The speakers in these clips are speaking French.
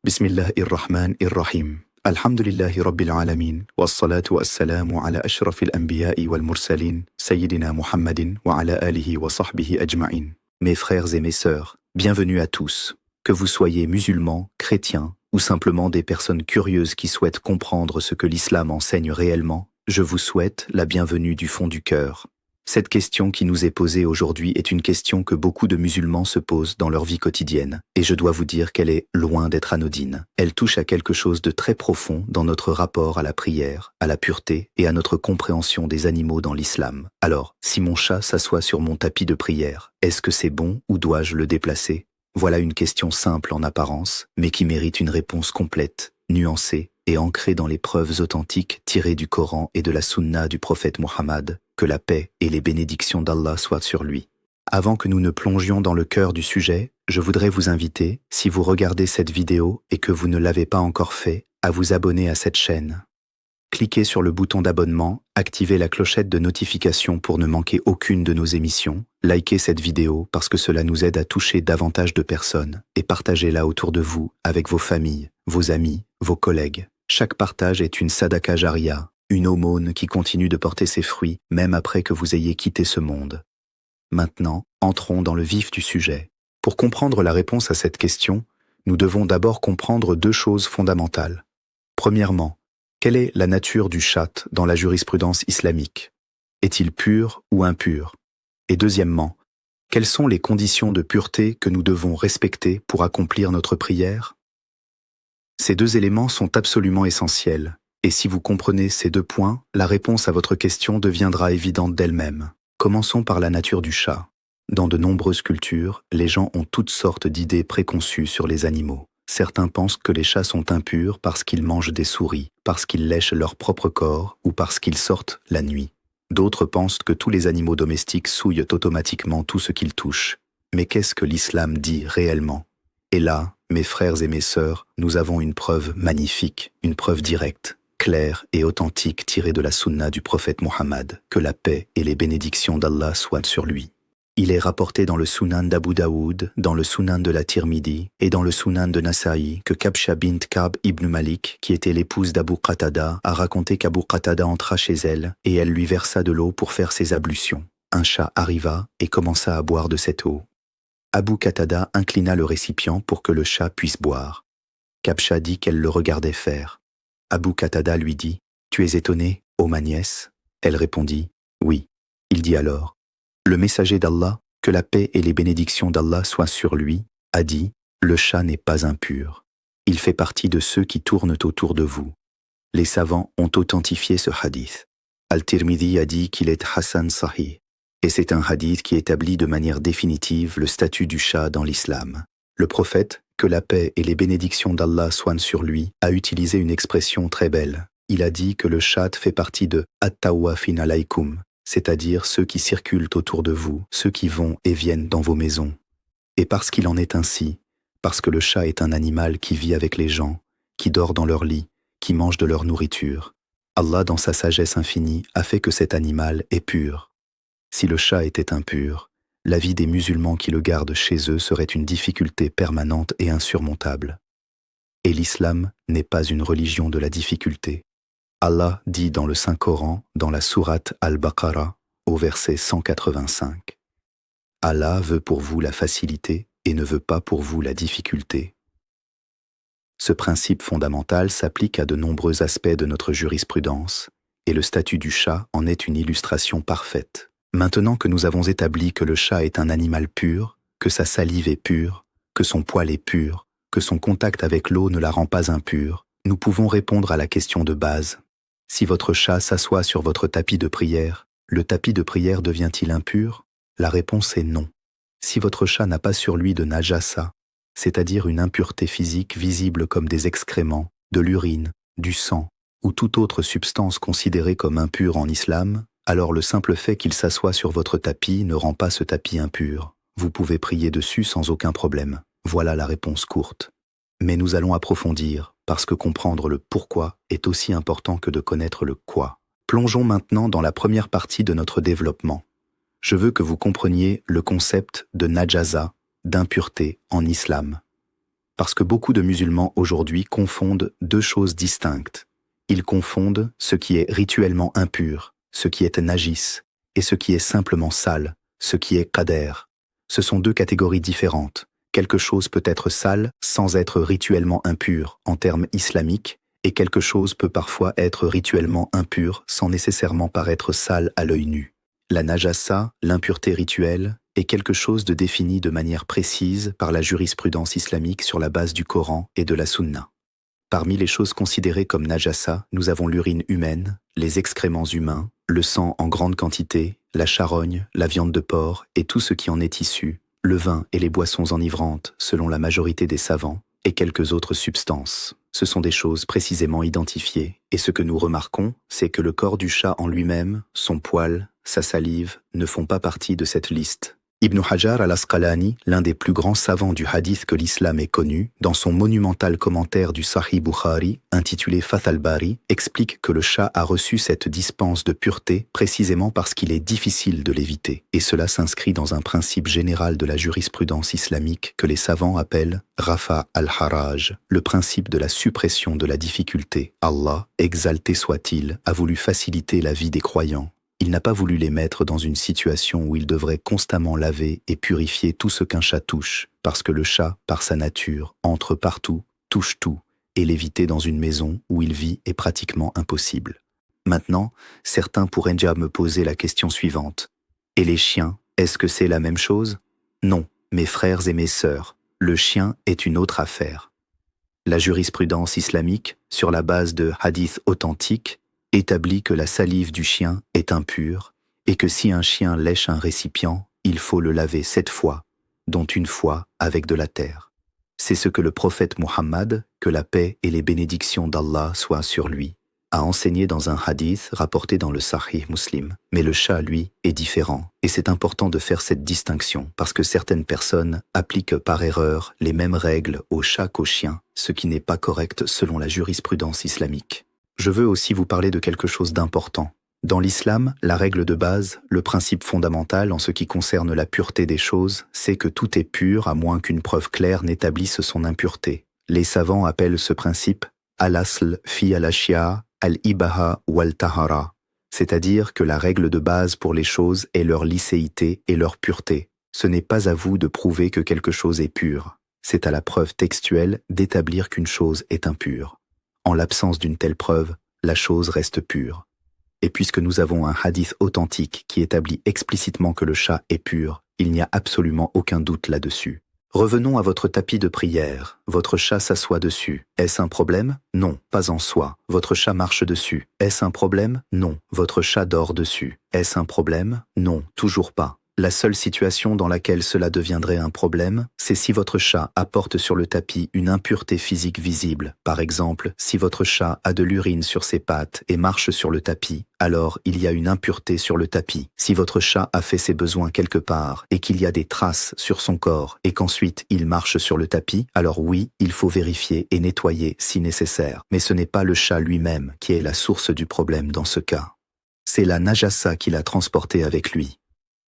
Bismillahirrahmanirrahim. Alhamdulillahi Rabbil Alamin. Wassalatu wassalamu ala ashrafil anbiya'i wal mursalin. Sayyidina Muhammadin wa ala alihi wa sahbihi ajma'in. Mes frères et mes sœurs, bienvenue à tous. Que vous soyez musulmans, chrétiens, ou simplement des personnes curieuses qui souhaitent comprendre ce que l'islam enseigne réellement, je vous souhaite la bienvenue du fond du cœur. Cette question qui nous est posée aujourd'hui est une question que beaucoup de musulmans se posent dans leur vie quotidienne, et je dois vous dire qu'elle est loin d'être anodine. Elle touche à quelque chose de très profond dans notre rapport à la prière, à la pureté et à notre compréhension des animaux dans l'islam. Alors, si mon chat s'assoit sur mon tapis de prière, est-ce que c'est bon ou dois-je le déplacer? Voilà une question simple en apparence, mais qui mérite une réponse complète, nuancée et ancrée dans les preuves authentiques tirées du Coran et de la Sunna du prophète Mohammed, que la paix et les bénédictions d'Allah soient sur lui. Avant que nous ne plongions dans le cœur du sujet, je voudrais vous inviter, si vous regardez cette vidéo et que vous ne l'avez pas encore fait, à vous abonner à cette chaîne. Cliquez sur le bouton d'abonnement, activez la clochette de notification pour ne manquer aucune de nos émissions, likez cette vidéo parce que cela nous aide à toucher davantage de personnes et partagez-la autour de vous, avec vos familles, vos amis, vos collègues. Chaque partage est une sadaqa jariya, une aumône qui continue de porter ses fruits même après que vous ayez quitté ce monde. Maintenant, entrons dans le vif du sujet. Pour comprendre la réponse à cette question, nous devons d'abord comprendre deux choses fondamentales. Premièrement, quelle est la nature du chat dans la jurisprudence islamique? Est-il pur ou impur? Et deuxièmement, quelles sont les conditions de pureté que nous devons respecter pour accomplir notre prière? Ces deux éléments sont absolument essentiels, et si vous comprenez ces deux points, la réponse à votre question deviendra évidente d'elle-même. Commençons par la nature du chat. Dans de nombreuses cultures, les gens ont toutes sortes d'idées préconçues sur les animaux. Certains pensent que les chats sont impurs parce qu'ils mangent des souris, parce qu'ils lèchent leur propre corps ou parce qu'ils sortent la nuit. D'autres pensent que tous les animaux domestiques souillent automatiquement tout ce qu'ils touchent. Mais qu'est-ce que l'islam dit réellement? Et là, mes frères et mes sœurs, nous avons une preuve magnifique, une preuve directe, claire et authentique tirée de la sunna du prophète Mohammed, que la paix et les bénédictions d'Allah soient sur lui. Il est rapporté dans le Sunan d'Abu Daoud, dans le Sunan de la Tirmidhi et dans le Sunan de Nasa'i que Kabsha bint Ka'b ibn Malik, qui était l'épouse d'Abu Qatada, a raconté qu'Abu Qatada entra chez elle et elle lui versa de l'eau pour faire ses ablutions. Un chat arriva et commença à boire de cette eau. Abu Qatada inclina le récipient pour que le chat puisse boire. Kabsha dit qu'elle le regardait faire. Abu Qatada lui dit « Tu es étonnée, ô ma nièce ?» Elle répondit « Oui ». Il dit alors « Le messager d'Allah, que la paix et les bénédictions d'Allah soient sur lui, a dit « Le chat n'est pas impur. Il fait partie de ceux qui tournent autour de vous. » Les savants ont authentifié ce hadith. Al-Tirmidhi a dit qu'il est Hassan Sahih. Et c'est un hadith qui établit de manière définitive le statut du chat dans l'islam. Le prophète, que la paix et les bénédictions d'Allah soient sur lui, a utilisé une expression très belle. Il a dit que le chat fait partie de « at-tawafin alaykum », c'est-à-dire ceux qui circulent autour de vous, ceux qui vont et viennent dans vos maisons. Et parce qu'il en est ainsi, parce que le chat est un animal qui vit avec les gens, qui dort dans leur lit, qui mange de leur nourriture, Allah dans sa sagesse infinie a fait que cet animal est pur. Si le chat était impur, la vie des musulmans qui le gardent chez eux serait une difficulté permanente et insurmontable. Et l'islam n'est pas une religion de la difficulté. Allah dit dans le Saint-Coran, dans la sourate Al-Baqarah, au verset 185. Allah veut pour vous la facilité et ne veut pas pour vous la difficulté. Ce principe fondamental s'applique à de nombreux aspects de notre jurisprudence, et le statut du chat en est une illustration parfaite. Maintenant que nous avons établi que le chat est un animal pur, que sa salive est pure, que son poil est pur, que son contact avec l'eau ne la rend pas impure, nous pouvons répondre à la question de base. Si votre chat s'assoit sur votre tapis de prière, le tapis de prière devient-il impur? La réponse est non. Si votre chat n'a pas sur lui de najasa, c'est-à-dire une impureté physique visible comme des excréments, de l'urine, du sang ou toute autre substance considérée comme impure en islam, alors le simple fait qu'il s'assoie sur votre tapis ne rend pas ce tapis impur. Vous pouvez prier dessus sans aucun problème. Voilà la réponse courte. Mais nous allons approfondir, parce que comprendre le pourquoi est aussi important que de connaître le quoi. Plongeons maintenant dans la première partie de notre développement. Je veux que vous compreniez le concept de najasa, d'impureté en islam. Parce que beaucoup de musulmans aujourd'hui confondent deux choses distinctes. Ils confondent ce qui est rituellement impur, ce qui est najis, et ce qui est simplement sale, ce qui est qader. Ce sont deux catégories différentes. Quelque chose peut être sale sans être rituellement impur en termes islamiques, et quelque chose peut parfois être rituellement impur sans nécessairement paraître sale à l'œil nu. La najasa, l'impureté rituelle, est quelque chose de défini de manière précise par la jurisprudence islamique sur la base du Coran et de la Sunna. Parmi les choses considérées comme najasa, nous avons l'urine humaine, les excréments humains, le sang en grande quantité, la charogne, la viande de porc et tout ce qui en est issu, le vin et les boissons enivrantes selon la majorité des savants, et quelques autres substances. Ce sont des choses précisément identifiées, et ce que nous remarquons, c'est que le corps du chat en lui-même, son poil, sa salive, ne font pas partie de cette liste. Ibn Hajar al-Asqalani, l'un des plus grands savants du hadith que l'islam ait connu, dans son monumental commentaire du Sahih Bukhari, intitulé Fath al-Bari, explique que le chat a reçu cette dispense de pureté précisément parce qu'il est difficile de l'éviter. Et cela s'inscrit dans un principe général de la jurisprudence islamique que les savants appellent Rafa al-Haraj, le principe de la suppression de la difficulté. Allah, exalté soit-il, a voulu faciliter la vie des croyants. Il n'a pas voulu les mettre dans une situation où ils devraient constamment laver et purifier tout ce qu'un chat touche, parce que le chat, par sa nature, entre partout, touche tout, et l'éviter dans une maison où il vit est pratiquement impossible. Maintenant, certains pourraient déjà me poser la question suivante. Et les chiens, est-ce que c'est la même chose? Non, mes frères et mes sœurs, le chien est une autre affaire. La jurisprudence islamique, sur la base de hadiths authentiques, établit que la salive du chien est impure et que si un chien lèche un récipient, il faut le laver 7 fois, dont une fois avec de la terre. C'est ce que le prophète Muhammad, que la paix et les bénédictions d'Allah soient sur lui, a enseigné dans un hadith rapporté dans le Sahih Muslim. Mais le chat, lui, est différent. Et c'est important de faire cette distinction parce que certaines personnes appliquent par erreur les mêmes règles au chat qu'au chien, ce qui n'est pas correct selon la jurisprudence islamique. Je veux aussi vous parler de quelque chose d'important. Dans l'islam, la règle de base, le principe fondamental en ce qui concerne la pureté des choses, c'est que tout est pur à moins qu'une preuve claire n'établisse son impureté. Les savants appellent ce principe al-asl fi al-ashya al-ibaha wal-tahara, c'est-à-dire que la règle de base pour les choses est leur licéité et leur pureté. Ce n'est pas à vous de prouver que quelque chose est pur. C'est à la preuve textuelle d'établir qu'une chose est impure. En l'absence d'une telle preuve, la chose reste pure. Et puisque nous avons un hadith authentique qui établit explicitement que le chat est pur, il n'y a absolument aucun doute là-dessus. Revenons à votre tapis de prière. Votre chat s'assoit dessus. Est-ce un problème? Non, pas en soi. Votre chat marche dessus. Est-ce un problème? Non. Votre chat dort dessus. Est-ce un problème? Non, toujours pas. La seule situation dans laquelle cela deviendrait un problème, c'est si votre chat apporte sur le tapis une impureté physique visible. Par exemple, si votre chat a de l'urine sur ses pattes et marche sur le tapis, alors il y a une impureté sur le tapis. Si votre chat a fait ses besoins quelque part et qu'il y a des traces sur son corps et qu'ensuite il marche sur le tapis, alors oui, il faut vérifier et nettoyer si nécessaire. Mais ce n'est pas le chat lui-même qui est la source du problème dans ce cas. C'est la najasa qui l'a transporté avec lui.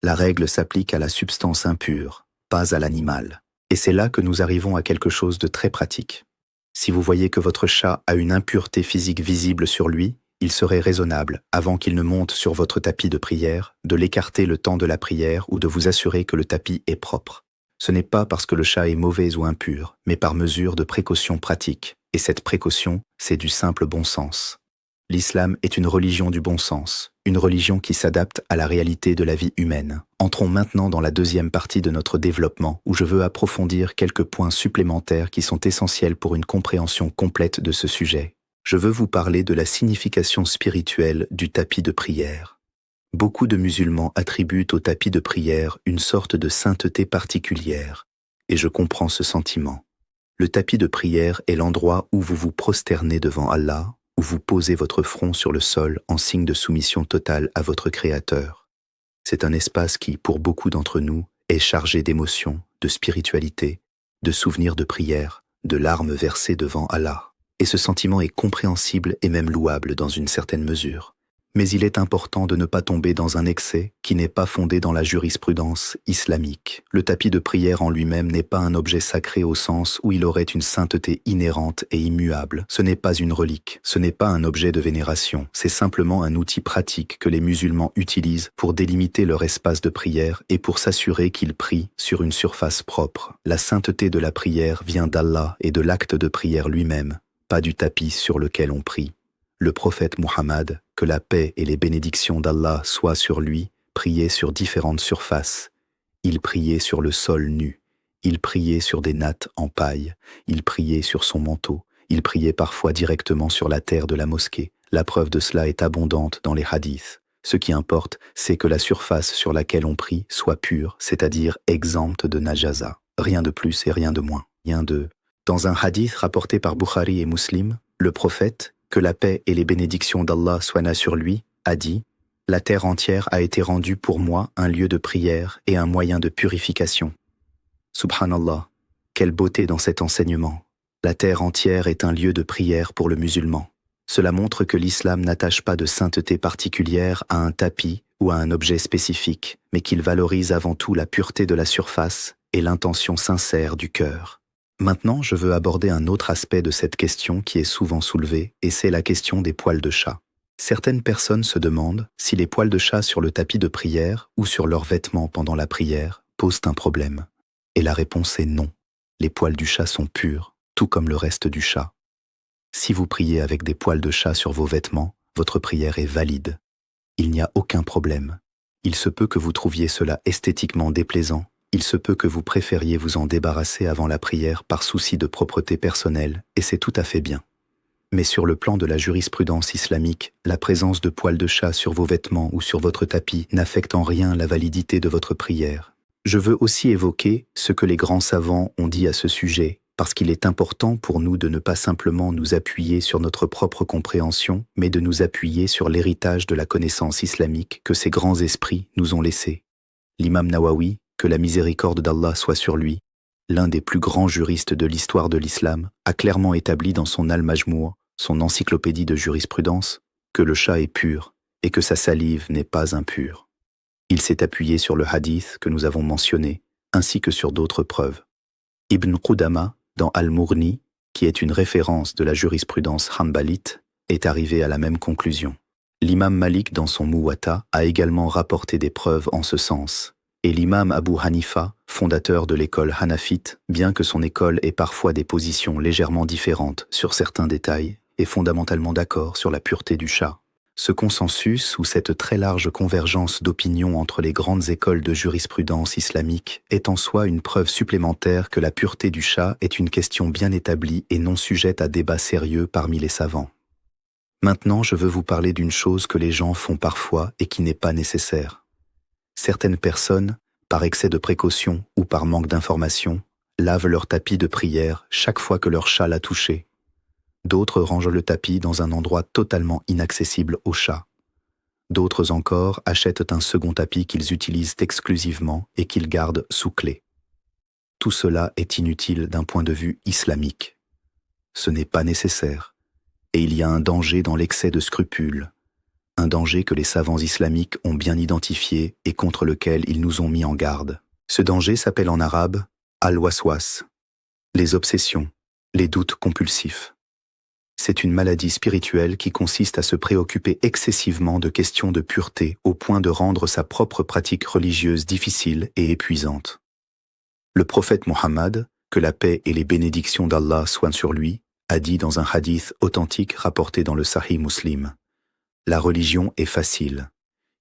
La règle s'applique à la substance impure, pas à l'animal. Et c'est là que nous arrivons à quelque chose de très pratique. Si vous voyez que votre chat a une impureté physique visible sur lui, il serait raisonnable, avant qu'il ne monte sur votre tapis de prière, de l'écarter le temps de la prière ou de vous assurer que le tapis est propre. Ce n'est pas parce que le chat est mauvais ou impur, mais par mesure de précaution pratique. Et cette précaution, c'est du simple bon sens. L'islam est une religion du bon sens, une religion qui s'adapte à la réalité de la vie humaine. Entrons maintenant dans la deuxième partie de notre développement, où je veux approfondir quelques points supplémentaires qui sont essentiels pour une compréhension complète de ce sujet. Je veux vous parler de la signification spirituelle du tapis de prière. Beaucoup de musulmans attribuent au tapis de prière une sorte de sainteté particulière, et je comprends ce sentiment. Le tapis de prière est l'endroit où vous vous prosternez devant Allah, où vous posez votre front sur le sol en signe de soumission totale à votre Créateur. C'est un espace qui, pour beaucoup d'entre nous, est chargé d'émotions, de spiritualité, de souvenirs de prière, de larmes versées devant Allah. Et ce sentiment est compréhensible et même louable dans une certaine mesure. Mais il est important de ne pas tomber dans un excès qui n'est pas fondé dans la jurisprudence islamique. Le tapis de prière en lui-même n'est pas un objet sacré au sens où il aurait une sainteté inhérente et immuable. Ce n'est pas une relique, ce n'est pas un objet de vénération, c'est simplement un outil pratique que les musulmans utilisent pour délimiter leur espace de prière et pour s'assurer qu'ils prient sur une surface propre. La sainteté de la prière vient d'Allah et de l'acte de prière lui-même, pas du tapis sur lequel on prie. Le prophète Muhammad, que la paix et les bénédictions d'Allah soient sur lui, priait sur différentes surfaces. Il priait sur le sol nu, il priait sur des nattes en paille, il priait sur son manteau, il priait parfois directement sur la terre de la mosquée. La preuve de cela est abondante dans les hadiths. Ce qui importe, c'est que la surface sur laquelle on prie soit pure, c'est-à-dire exempte de najasa. Rien de plus et rien de moins. Dans un hadith rapporté par Bukhari et Muslim, le prophète, que la paix et les bénédictions d'Allah soient sur lui, a dit « La terre entière a été rendue pour moi un lieu de prière et un moyen de purification. » Subhanallah, quelle beauté dans cet enseignement. La terre entière est un lieu de prière pour le musulman. Cela montre que l'islam n'attache pas de sainteté particulière à un tapis ou à un objet spécifique, mais qu'il valorise avant tout la pureté de la surface et l'intention sincère du cœur. Maintenant, je veux aborder un autre aspect de cette question qui est souvent soulevée, et c'est la question des poils de chat. Certaines personnes se demandent si les poils de chat sur le tapis de prière ou sur leurs vêtements pendant la prière posent un problème. Et la réponse est non. Les poils du chat sont purs, tout comme le reste du chat. Si vous priez avec des poils de chat sur vos vêtements, votre prière est valide. Il n'y a aucun problème. Il se peut que vous trouviez cela esthétiquement déplaisant. Il se peut que vous préfériez vous en débarrasser avant la prière par souci de propreté personnelle, et c'est tout à fait bien. Mais sur le plan de la jurisprudence islamique, la présence de poils de chat sur vos vêtements ou sur votre tapis n'affecte en rien la validité de votre prière. Je veux aussi évoquer ce que les grands savants ont dit à ce sujet, parce qu'il est important pour nous de ne pas simplement nous appuyer sur notre propre compréhension, mais de nous appuyer sur l'héritage de la connaissance islamique que ces grands esprits nous ont laissé. L'imam Nawawi, que la miséricorde d'Allah soit sur lui, l'un des plus grands juristes de l'histoire de l'islam, a clairement établi dans son Al-Majmour, son encyclopédie de jurisprudence, que le chat est pur et que sa salive n'est pas impure. Il s'est appuyé sur le hadith que nous avons mentionné, ainsi que sur d'autres preuves. Ibn Qudama, dans Al-Mughni, qui est une référence de la jurisprudence hanbalite, est arrivé à la même conclusion. L'imam Malik, dans son Muwatta, a également rapporté des preuves en ce sens. Et l'imam Abu Hanifa, fondateur de l'école hanafite, bien que son école ait parfois des positions légèrement différentes sur certains détails, est fondamentalement d'accord sur la pureté du chat. Ce consensus ou cette très large convergence d'opinion entre les grandes écoles de jurisprudence islamique est en soi une preuve supplémentaire que la pureté du chat est une question bien établie et non sujette à débat sérieux parmi les savants. Maintenant, je veux vous parler d'une chose que les gens font parfois et qui n'est pas nécessaire. Certaines personnes, par excès de précaution ou par manque d'information, lavent leur tapis de prière chaque fois que leur chat l'a touché. D'autres rangent le tapis dans un endroit totalement inaccessible au chat. D'autres encore achètent un second tapis qu'ils utilisent exclusivement et qu'ils gardent sous clé. Tout cela est inutile d'un point de vue islamique. Ce n'est pas nécessaire, et il y a un danger dans l'excès de scrupules. Un danger que les savants islamiques ont bien identifié et contre lequel ils nous ont mis en garde. Ce danger s'appelle en arabe al-waswas, les obsessions, les doutes compulsifs. C'est une maladie spirituelle qui consiste à se préoccuper excessivement de questions de pureté au point de rendre sa propre pratique religieuse difficile et épuisante. Le prophète Muhammad, que la paix et les bénédictions d'Allah soient sur lui, a dit dans un hadith authentique rapporté dans le Sahih Muslim: La religion est facile.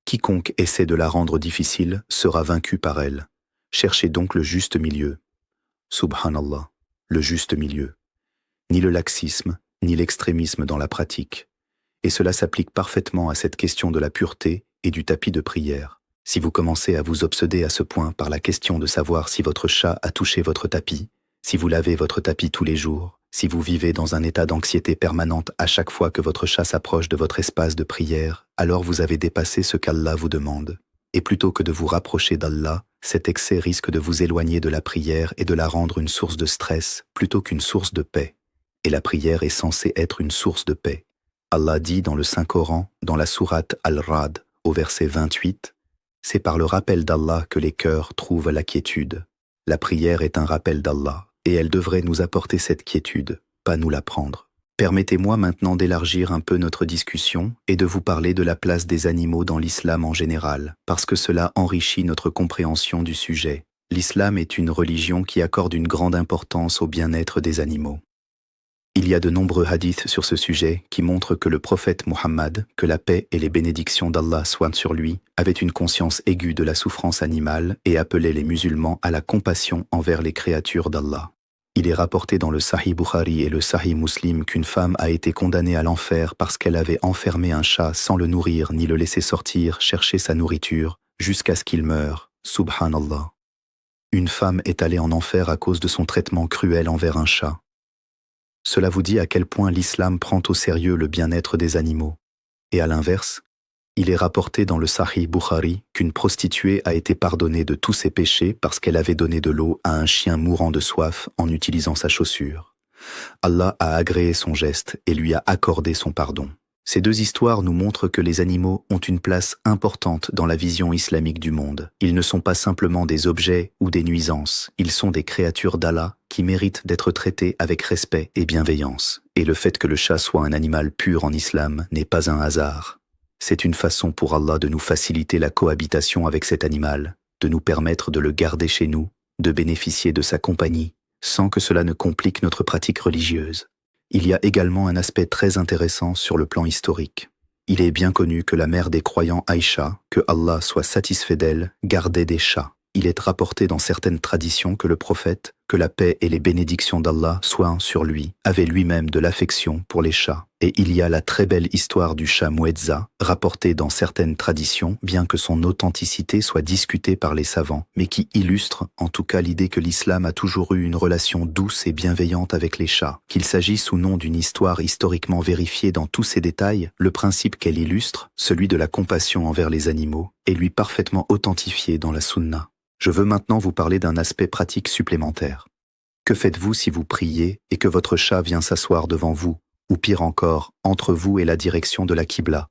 Quiconque essaie de la rendre difficile sera vaincu par elle. Cherchez donc le juste milieu. Subhanallah, le juste milieu. Ni le laxisme, ni l'extrémisme dans la pratique. Et cela s'applique parfaitement à cette question de la pureté et du tapis de prière. Si vous commencez à vous obséder à ce point par la question de savoir si votre chat a touché votre tapis, si vous lavez votre tapis tous les jours, si vous vivez dans un état d'anxiété permanente à chaque fois que votre chat s'approche de votre espace de prière, alors vous avez dépassé ce qu'Allah vous demande. Et plutôt que de vous rapprocher d'Allah, cet excès risque de vous éloigner de la prière et de la rendre une source de stress plutôt qu'une source de paix. Et la prière est censée être une source de paix. Allah dit dans le Saint-Coran, dans la sourate Al-Ra'd, au verset 28, « C'est par le rappel d'Allah que les cœurs trouvent la quiétude. La prière est un rappel d'Allah, et elle devrait nous apporter cette quiétude, pas nous la prendre. » Permettez-moi maintenant d'élargir un peu notre discussion et de vous parler de la place des animaux dans l'islam en général, parce que cela enrichit notre compréhension du sujet. L'islam est une religion qui accorde une grande importance au bien-être des animaux. Il y a de nombreux hadiths sur ce sujet qui montrent que le prophète Muhammad, que la paix et les bénédictions d'Allah soient sur lui, avait une conscience aiguë de la souffrance animale et appelait les musulmans à la compassion envers les créatures d'Allah. Il est rapporté dans le Sahih Bukhari et le Sahih Muslim qu'une femme a été condamnée à l'enfer parce qu'elle avait enfermé un chat sans le nourrir ni le laisser sortir chercher sa nourriture jusqu'à ce qu'il meure. Subhanallah. Une femme est allée en enfer à cause de son traitement cruel envers un chat. Cela vous dit à quel point l'islam prend au sérieux le bien-être des animaux. Et à l'inverse, il est rapporté dans le Sahih Bukhari qu'une prostituée a été pardonnée de tous ses péchés parce qu'elle avait donné de l'eau à un chien mourant de soif en utilisant sa chaussure. Allah a agréé son geste et lui a accordé son pardon. Ces deux histoires nous montrent que les animaux ont une place importante dans la vision islamique du monde. Ils ne sont pas simplement des objets ou des nuisances, ils sont des créatures d'Allah qui méritent d'être traités avec respect et bienveillance. Et le fait que le chat soit un animal pur en islam n'est pas un hasard. C'est une façon pour Allah de nous faciliter la cohabitation avec cet animal, de nous permettre de le garder chez nous, de bénéficier de sa compagnie, sans que cela ne complique notre pratique religieuse. Il y a également un aspect très intéressant sur le plan historique. Il est bien connu que la mère des croyants Aïcha, que Allah soit satisfait d'elle, gardait des chats. Il est rapporté dans certaines traditions que le prophète, que la paix et les bénédictions d'Allah soient sur lui, avait lui-même de l'affection pour les chats. Et il y a la très belle histoire du chat Muezza, rapportée dans certaines traditions, bien que son authenticité soit discutée par les savants, mais qui illustre en tout cas l'idée que l'islam a toujours eu une relation douce et bienveillante avec les chats. Qu'il s'agisse ou non d'une histoire historiquement vérifiée dans tous ses détails, le principe qu'elle illustre, celui de la compassion envers les animaux, est lui parfaitement authentifié dans la sunna. Je veux maintenant vous parler d'un aspect pratique supplémentaire. Que faites-vous si vous priez et que votre chat vient s'asseoir devant vous, ou pire encore, entre vous et la direction de la Qibla?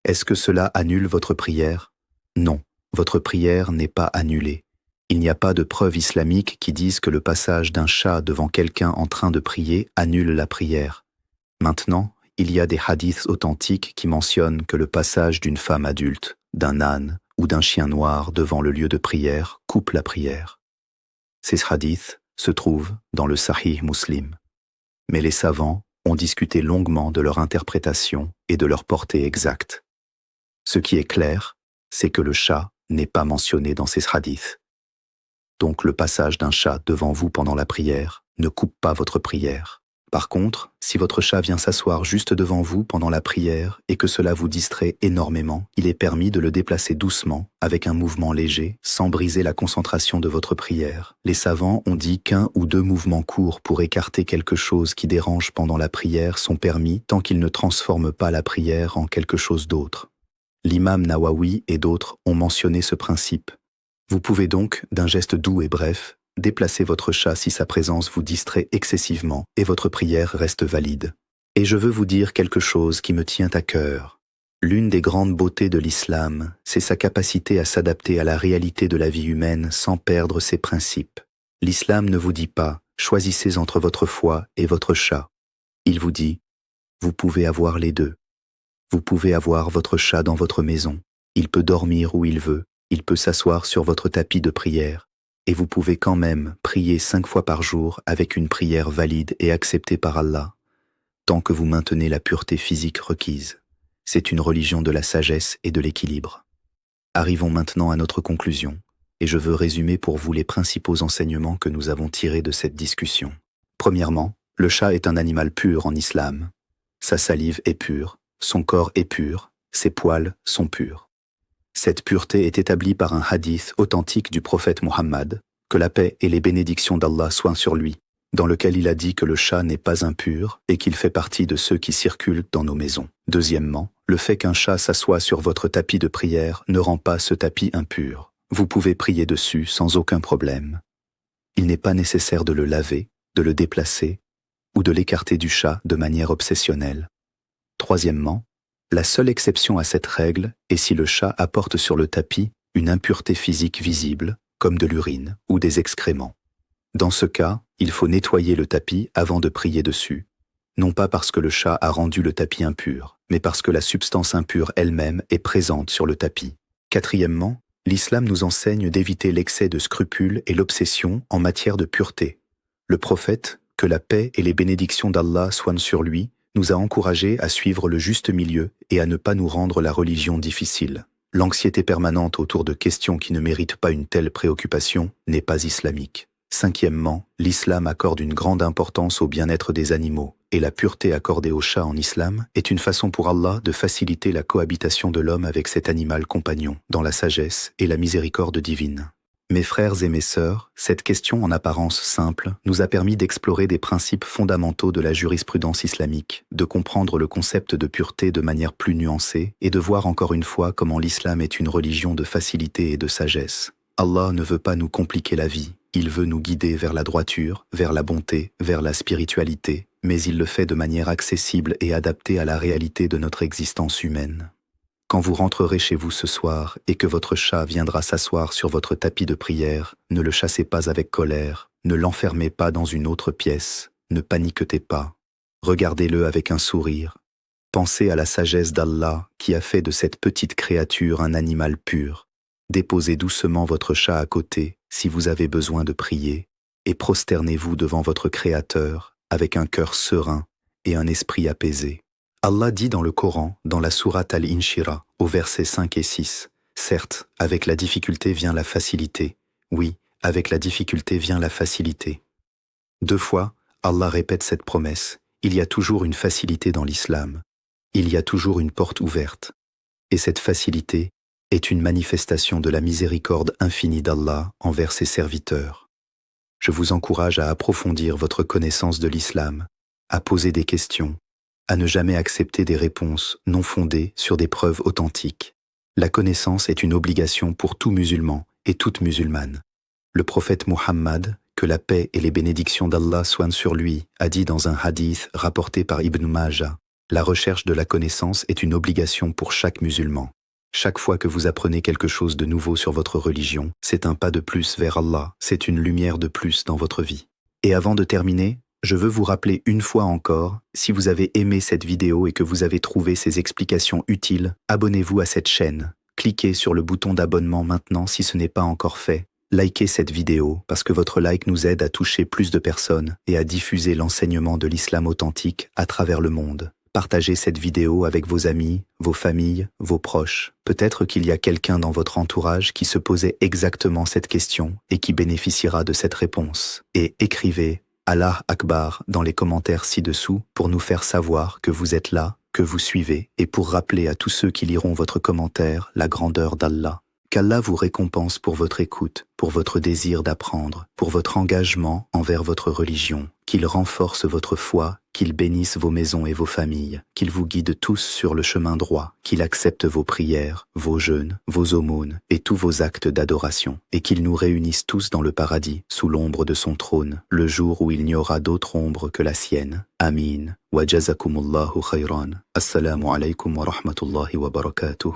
Est-ce que cela annule votre prière? Non, votre prière n'est pas annulée. Il n'y a pas de preuves islamiques qui disent que le passage d'un chat devant quelqu'un en train de prier annule la prière. Maintenant, il y a des hadiths authentiques qui mentionnent que le passage d'une femme adulte, d'un âne, ou d'un chien noir devant le lieu de prière coupe la prière. Ces hadiths se trouvent dans le Sahih Muslim. Mais les savants ont discuté longuement de leur interprétation et de leur portée exacte. Ce qui est clair, c'est que le chat n'est pas mentionné dans ces hadiths. Donc le passage d'un chat devant vous pendant la prière ne coupe pas votre prière. Par contre, si votre chat vient s'asseoir juste devant vous pendant la prière et que cela vous distrait énormément, il est permis de le déplacer doucement, avec un mouvement léger, sans briser la concentration de votre prière. Les savants ont dit qu'un ou deux mouvements courts pour écarter quelque chose qui dérange pendant la prière sont permis tant qu'ils ne transforment pas la prière en quelque chose d'autre. L'imam Nawawi et d'autres ont mentionné ce principe. Vous pouvez donc, d'un geste doux et bref, déplacez votre chat si sa présence vous distrait excessivement et votre prière reste valide. Et je veux vous dire quelque chose qui me tient à cœur. L'une des grandes beautés de l'islam, c'est sa capacité à s'adapter à la réalité de la vie humaine sans perdre ses principes. L'islam ne vous dit pas « choisissez entre votre foi et votre chat ». Il vous dit « vous pouvez avoir les deux. Vous pouvez avoir votre chat dans votre maison. Il peut dormir où il veut. Il peut s'asseoir sur votre tapis de prière. Et vous pouvez quand même prier 5 fois par jour avec une prière valide et acceptée par Allah, tant que vous maintenez la pureté physique requise. C'est une religion de la sagesse et de l'équilibre. Arrivons maintenant à notre conclusion, et je veux résumer pour vous les principaux enseignements que nous avons tirés de cette discussion. Premièrement, le chat est un animal pur en islam. Sa salive est pure, son corps est pur, ses poils sont purs. Cette pureté est établie par un hadith authentique du prophète Muhammad, que la paix et les bénédictions d'Allah soient sur lui, dans lequel il a dit que le chat n'est pas impur et qu'il fait partie de ceux qui circulent dans nos maisons. Deuxièmement, le fait qu'un chat s'assoie sur votre tapis de prière ne rend pas ce tapis impur. Vous pouvez prier dessus sans aucun problème. Il n'est pas nécessaire de le laver, de le déplacer ou de l'écarter du chat de manière obsessionnelle. Troisièmement, la seule exception à cette règle est si le chat apporte sur le tapis une impureté physique visible, comme de l'urine ou des excréments. Dans ce cas, il faut nettoyer le tapis avant de prier dessus, non pas parce que le chat a rendu le tapis impur, mais parce que la substance impure elle-même est présente sur le tapis. Quatrièmement, l'islam nous enseigne d'éviter l'excès de scrupules et l'obsession en matière de pureté. Le prophète, que la paix et les bénédictions d'Allah soient sur lui, nous a encouragés à suivre le juste milieu et à ne pas nous rendre la religion difficile. L'anxiété permanente autour de questions qui ne méritent pas une telle préoccupation n'est pas islamique. Cinquièmement, l'islam accorde une grande importance au bien-être des animaux, et la pureté accordée au chat en islam est une façon pour Allah de faciliter la cohabitation de l'homme avec cet animal compagnon, dans la sagesse et la miséricorde divine. Mes frères et mes sœurs, cette question en apparence simple nous a permis d'explorer des principes fondamentaux de la jurisprudence islamique, de comprendre le concept de pureté de manière plus nuancée et de voir encore une fois comment l'islam est une religion de facilité et de sagesse. Allah ne veut pas nous compliquer la vie, il veut nous guider vers la droiture, vers la bonté, vers la spiritualité, mais il le fait de manière accessible et adaptée à la réalité de notre existence humaine. Quand vous rentrerez chez vous ce soir et que votre chat viendra s'asseoir sur votre tapis de prière, ne le chassez pas avec colère, ne l'enfermez pas dans une autre pièce, ne paniquez pas. Regardez-le avec un sourire. Pensez à la sagesse d'Allah qui a fait de cette petite créature un animal pur. Déposez doucement votre chat à côté si vous avez besoin de prier et prosternez-vous devant votre Créateur avec un cœur serein et un esprit apaisé. Allah dit dans le Coran, dans la sourate Al-Inshirah, au versets 5 et 6, « Certes, avec la difficulté vient la facilité. Oui, avec la difficulté vient la facilité. » 2 fois, Allah répète cette promesse. Il y a toujours une facilité dans l'islam. Il y a toujours une porte ouverte. Et cette facilité est une manifestation de la miséricorde infinie d'Allah envers ses serviteurs. Je vous encourage à approfondir votre connaissance de l'islam, à poser des questions, à ne jamais accepter des réponses non fondées sur des preuves authentiques. La connaissance est une obligation pour tout musulman et toute musulmane. Le prophète Muhammad, que la paix et les bénédictions d'Allah soient sur lui, a dit dans un hadith rapporté par Ibn Majah, « La recherche de la connaissance est une obligation pour chaque musulman. Chaque fois que vous apprenez quelque chose de nouveau sur votre religion, c'est un pas de plus vers Allah, c'est une lumière de plus dans votre vie. » Et avant de terminer, je veux vous rappeler une fois encore, si vous avez aimé cette vidéo et que vous avez trouvé ces explications utiles, abonnez-vous à cette chaîne. Cliquez sur le bouton d'abonnement maintenant si ce n'est pas encore fait. Likez cette vidéo parce que votre like nous aide à toucher plus de personnes et à diffuser l'enseignement de l'islam authentique à travers le monde. Partagez cette vidéo avec vos amis, vos familles, vos proches. Peut-être qu'il y a quelqu'un dans votre entourage qui se posait exactement cette question et qui bénéficiera de cette réponse. Et écrivez Allah Akbar dans les commentaires ci-dessous pour nous faire savoir que vous êtes là, que vous suivez et pour rappeler à tous ceux qui liront votre commentaire la grandeur d'Allah. Qu'Allah vous récompense pour votre écoute, pour votre désir d'apprendre, pour votre engagement envers votre religion, qu'il renforce votre foi, qu'il bénisse vos maisons et vos familles, qu'il vous guide tous sur le chemin droit, qu'il accepte vos prières, vos jeûnes, vos aumônes et tous vos actes d'adoration, et qu'il nous réunisse tous dans le paradis, sous l'ombre de son trône, le jour où il n'y aura d'autre ombre que la sienne. Amin. Wa jazakumullahu khayran. Assalamu alaikum wa rahmatullahi wa barakatuh.